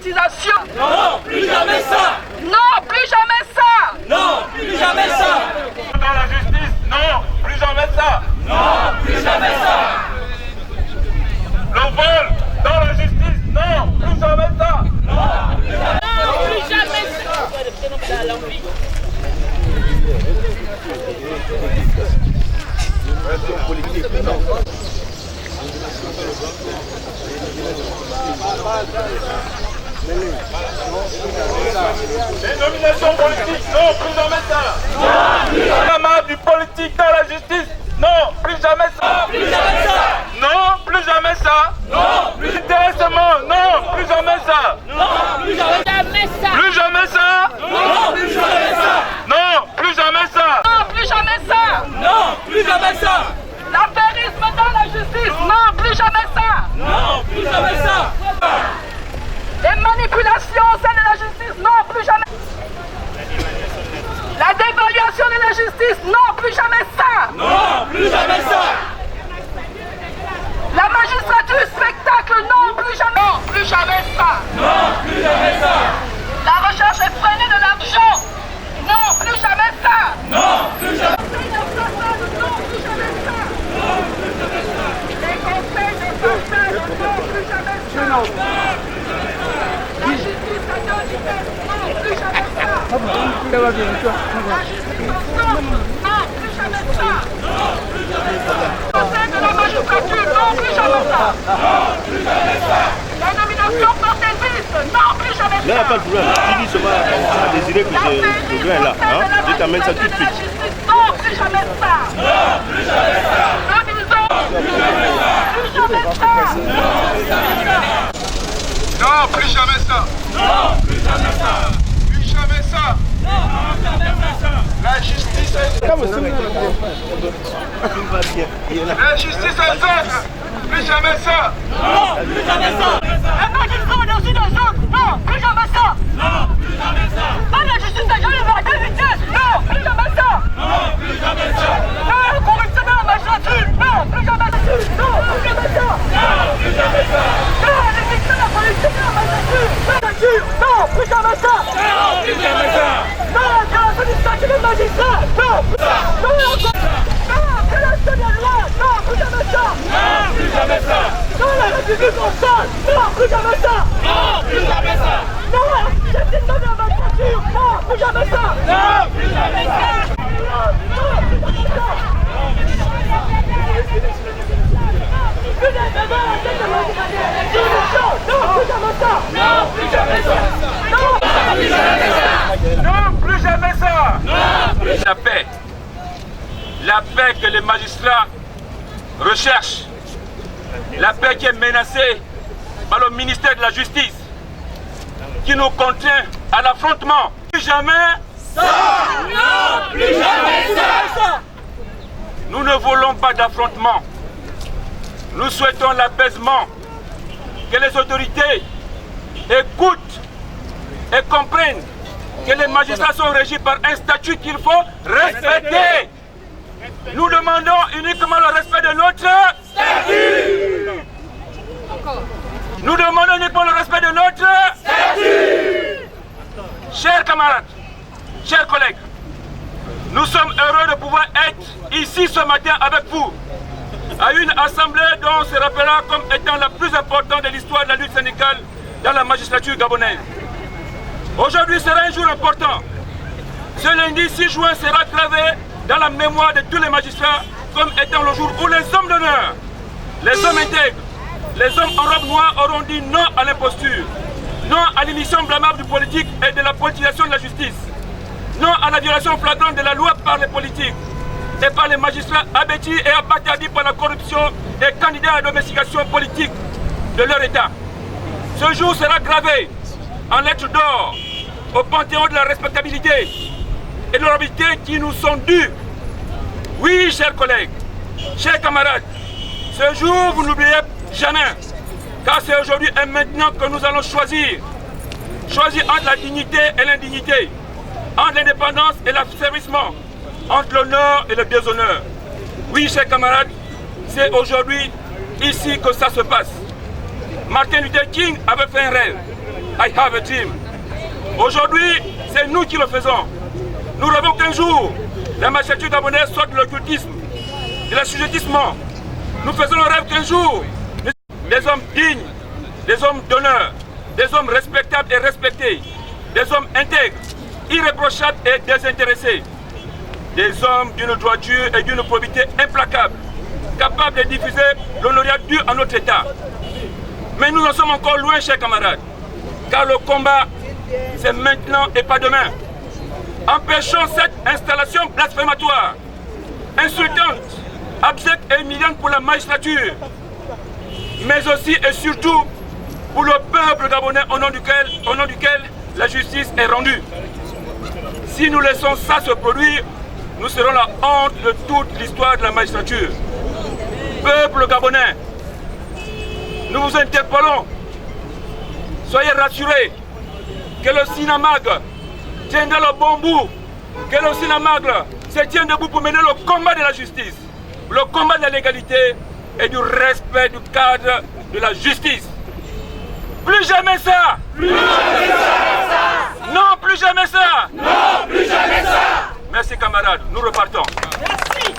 politisation. Non, plus jamais ça. Non, plus jamais ça. Non, plus jamais ça. Dans la justice, non, plus jamais ça. Non, plus jamais ça. Le vol dans la justice, non, plus jamais ça. Non, plus jamais ça. Non, plus jamais ça. Les nominations politiques, non, plus jamais ça. La main du politique dans la justice, non, plus jamais ça. Plus jamais ça. Non, plus jamais ça. Non, plus Intéressement, non, plus jamais ça. non, plus jamais ça. Plus jamais ça. Non, plus jamais ça. Non, plus jamais ça. Non, plus jamais ça. Non, plus jamais ça. L'affairisme dans la justice, non, plus jamais ça. Non, plus jamais ça. Les manipulations au sein de la justice, non, plus jamais. La dévaluation de la justice, non, plus jamais ça. Non, plus jamais ça. La magistrature spectacle, non, plus jamais. Non, plus jamais ça. Non, plus jamais ça. La recherche effrénée de l'argent, non, plus jamais ça. Non, plus jamais. Non, plus jamais ça. Les conseils de façade, non, plus jamais ça. La justice anonyme, non, plus jamais ça. La justice ensemble, non, plus jamais ça. Au sein de la magistrature, non, plus jamais ça. La nomination portaisiste, non, plus jamais ça. Là, il n'y a pas de problème. Tu dis seulement à désirer que je viens là. Hein? Je t'amène ça tout de suite. Non, plus jamais ça. Non, plus jamais ça. Nous disons, plus jamais ça. Non, plus jamais ça. Non, plus jamais ça. Plus jamais ça. Non, plus jamais ça. La justice est La justice est faite. Plus jamais ça. Non, plus jamais ça. La magistrat au-dessus des autres, non, plus jamais ça. Non, plus jamais ça. Pas la justice n'est jamais à deux vitesses, non, plus jamais ça. Non, plus jamais ça. Non, la corruption de la magistrature, non, plus jamais ça. Non, plus jamais ça. Non, plus jamais ça. Non, l'éviction de la politique de la magistrature, non, plus jamais ça. Non, plus jamais ça. Non, la violation du statut des magistrats, non, non, que la de la loi, non, plus jamais ça. Non, plus jamais ça. Non, la République en salle, non, plus jamais ça. Non, plus jamais ça. Non, la gestion de la magistrature, non, plus jamais ça. Non, plus jamais ça. Non, plus jamais ça. Plus jamais ça, la tête de la magistrature. Non, plus jamais ça. Non, plus jamais ça. Non, Plus jamais ça. Non, plus jamais ça. Non, plus La paix. La paix que les magistrats recherchent. La paix qui est menacée par le ministère de la Justice, qui nous contraint à l'affrontement. Plus jamais ça. Non, plus jamais ça. nous ne voulons pas d'affrontement. Nous souhaitons l'apaisement. Que les autorités écoutent et comprennent que les magistrats sont régis par un statut qu'il faut respecter. Nous demandons uniquement le respect de notre statut. Nous demandons uniquement le respect de notre statut. Chers camarades, chers collègues, nous sommes heureux de pouvoir être ici ce matin avec vous, à une assemblée dont on se rappellera comme étant la plus importante de l'histoire de la lutte syndicale dans la magistrature gabonaise. Aujourd'hui sera un jour important. Ce lundi 6 juin sera gravé dans la mémoire de tous les magistrats comme étant le jour où les hommes d'honneur, les hommes intègres, les hommes en robe noire auront dit non à l'imposture, non à l'émission blâmable du politique et de la politisation de la justice, non à la violation flagrante de la loi par les politiques et par les magistrats abattus et abattardis par la corruption et candidats à la domestication politique de leur État. Ce jour sera gravé en lettres d'or au panthéon de la respectabilité et de l'honorabilité qui nous sont dus. Oui, chers collègues, chers camarades, ce jour, vous n'oubliez jamais, car c'est aujourd'hui et maintenant que nous allons choisir. Choisir entre la dignité et l'indignité, entre l'indépendance et l'asservissement, entre l'honneur et le déshonneur. Oui, chers camarades, c'est aujourd'hui, ici que ça se passe. Martin Luther King avait fait un rêve. I have a dream. Aujourd'hui, c'est nous qui le faisons. Nous rêvons qu'un jour, la magistrature gabonaise sorte de l'occultisme, de l'assujettissement. Nous faisons le rêve qu'un jour, des hommes dignes, des hommes d'honneur, des hommes respectables et respectés, des hommes intègres, irréprochables et désintéressés, des hommes d'une droiture et d'une probité implacable, capables de diffuser l'honorat dû à notre État. Mais nous en sommes encore loin, chers camarades, car le combat, c'est maintenant et pas demain. Empêchons cette installation blasphématoire, insultante, abjecte et humiliante pour la magistrature, mais aussi et surtout pour le peuple gabonais au nom duquel la justice est rendue. Si nous laissons ça se produire, nous serons la honte de toute l'histoire de la magistrature. Peuple gabonais, nous vous interpellons. Soyez rassurés que le Sinamag tiendra le bon bout, que le Sinamag se tient debout pour mener le combat de la justice, le combat de la légalité et du respect du cadre de la justice. Plus jamais ça! Plus jamais ça! Non, plus jamais ça! Non, plus jamais ça! Merci camarades, nous repartons. Merci!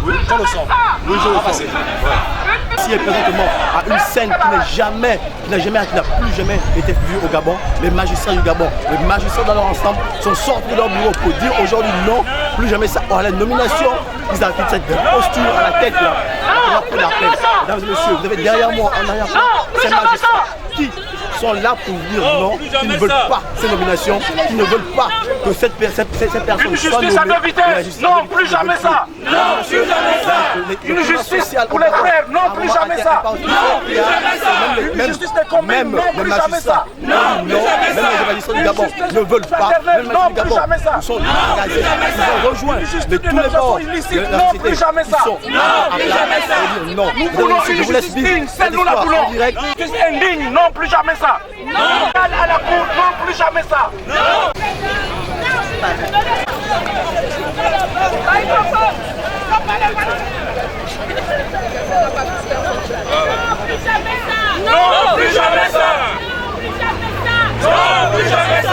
Oui, on le sent. Oui, je le sens. Ici et présentement à une scène qui n'a plus jamais été vue au Gabon. Les magistrats du Gabon, les magistrats dans leur ensemble sont sortis de leur bureau pour dire aujourd'hui non, plus jamais ça. À la nomination, ils ont fait cette posture à la tête là. Mesdames et messieurs, vous avez derrière moi, en arrière-plan, ces magistrats qui sont là pour dire non, qui ne veulent pas ces nominations, qui ne veulent pas que cette personne soit nommée. Justice à deux vitesses, non, plus jamais ça. Non, plus jamais ça. Une justice pour les frères, non, plus jamais ça. Non, plus jamais ça. Une justice des communes, non, plus jamais ça. Non, même les magistrats du Gabon ne veulent pas, même les magistrats du Gabon, ils sont engagés, ils ont rejoint de tous les bords de la société, ils sont à place. Non, je vous laisse vivre cette histoire en direct. Justice indigne, non, plus jamais ça. Non, à la cour, non, plus jamais ça. Non. Non, plus jamais ça. Non, plus jamais ça.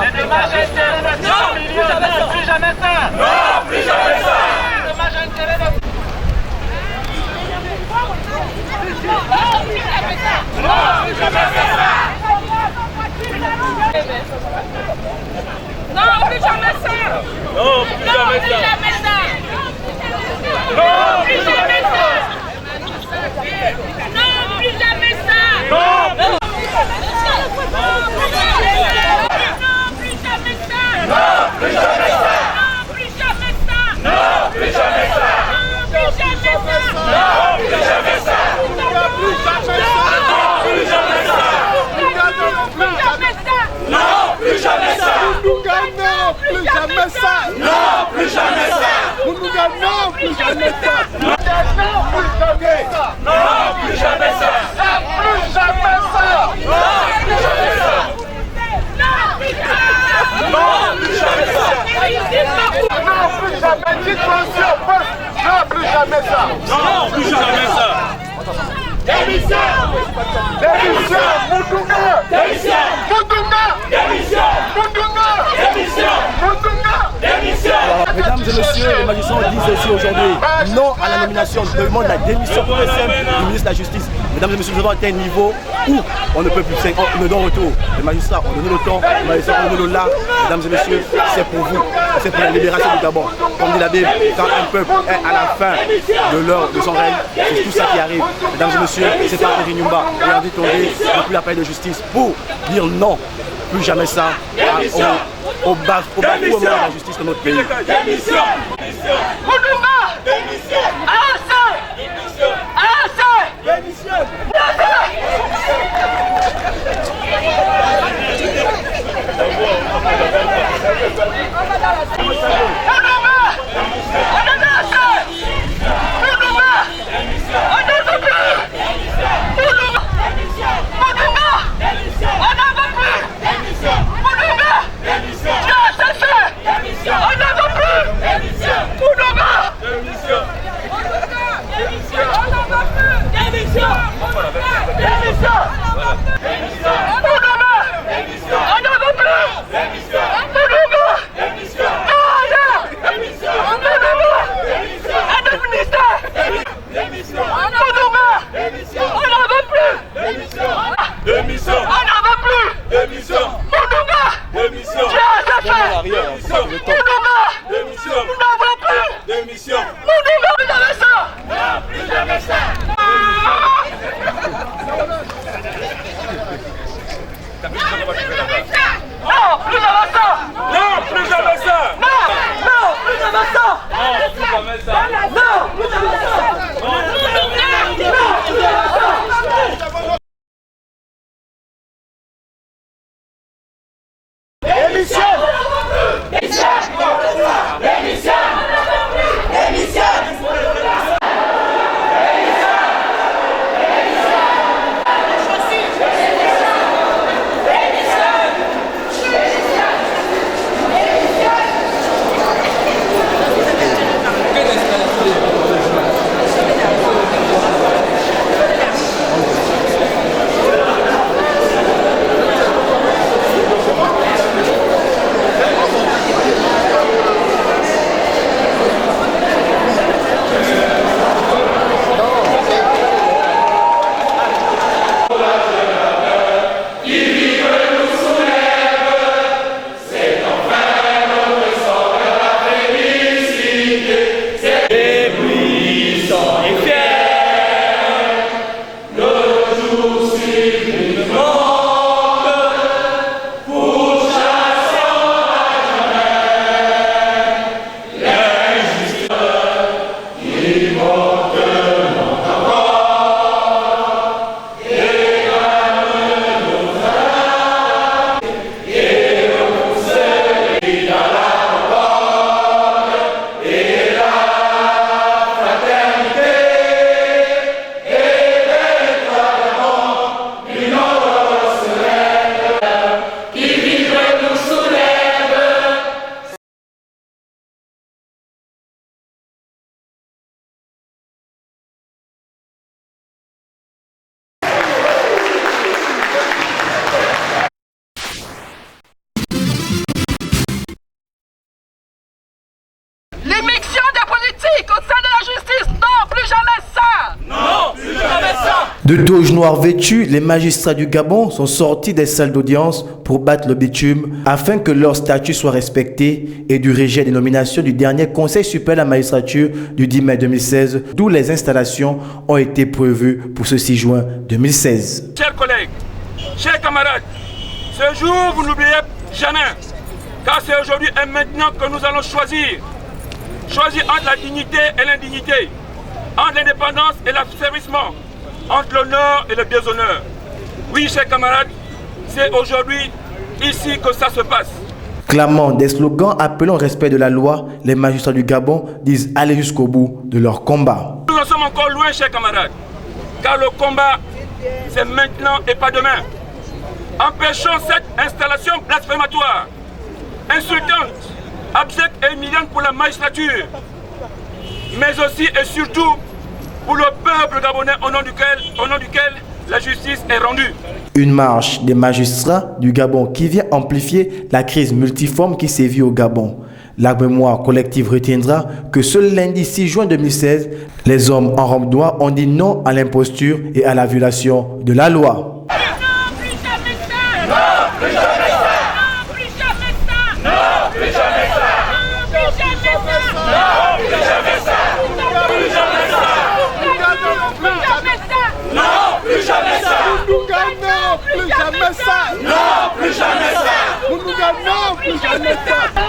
Les dommages intérêts de 100 millions, plus jamais ça. Non, plus jamais ça. Les dommages intérêts de... Non, plus jamais ça. Non, plus jamais ça. Non, plus jamais ça. Non, plus jamais ça. Non, plus jamais ça. Non, plus jamais ça. non, plus jamais ça. Non, plus jamais ça. Non, plus jamais ça. Non, plus jamais ça. Non, plus jamais ça. Plus jamais ça. Non, plus jamais ça. Nous gagnons plus jamais ça. Non, plus jamais ça. Nous gagnons plus jamais ça. Non, plus jamais ça. Plus jamais ça. Plus jamais ça. Non, plus jamais ça. Non, plus jamais. Dites-moi non, plus jamais ça. Non, plus jamais ça. Démission. Démission. Moutounga. Démission. Moutounga. Démission. Moutounga. Démission. Moutounga. Démission. Mesdames et messieurs, les magistrats disent ici aujourd'hui non à la nomination, demande la démission pure et simple du ministre de la Justice. Mesdames et messieurs, nous avons atteint un niveau où on ne peut plus, c'est le non-retour. Les magistrats ont donné le temps, les magistrats ont donné le là. Mesdames et messieurs, c'est pour vous, c'est pour la libération du Gabon. Comme dit la Bible, quand un peuple est à la fin de son règne, c'est tout ça qui arrive. Mesdames et messieurs, c'est pas Henri Nyumba et Henri Tondé depuis la palais de justice pour dire non, plus jamais ça au bafouement de la justice de notre pays. Démission. Moutounga. Assez. Assez. Démission. L'immixtion des politiques au sein de la justice, non, plus jamais ça. Non, plus jamais ça. De toges noirs vêtus, les magistrats du Gabon sont sortis des salles d'audience pour battre le bitume afin que leur statut soit respecté et du rejet des nominations du dernier Conseil supérieur de la magistrature du 10 mai 2016, d'où les installations ont été prévues pour ce 6 juin 2016. Chers collègues, chers camarades, ce jour vous n'oubliez jamais, car c'est aujourd'hui et maintenant que nous allons choisir entre la dignité et l'indignité, entre l'indépendance et l'asservissement, entre l'honneur et le déshonneur. Oui, chers camarades, c'est aujourd'hui, ici que ça se passe. Clamant des slogans appelant au respect de la loi, les magistrats du Gabon disent aller jusqu'au bout de leur combat. Nous en sommes encore loin, chers camarades, car le combat, c'est maintenant et pas demain. Empêchons cette installation blasphématoire, insultante, abjecte et humiliante pour la magistrature, mais aussi et surtout pour le peuple gabonais au nom duquel la justice est rendue. Une marche des magistrats du Gabon qui vient amplifier la crise multiforme qui sévit au Gabon. La mémoire collective retiendra que ce lundi 6 juin 2016, les hommes en robe noire ont dit non à l'imposture et à la violation de la loi. Non, plus jamais ça.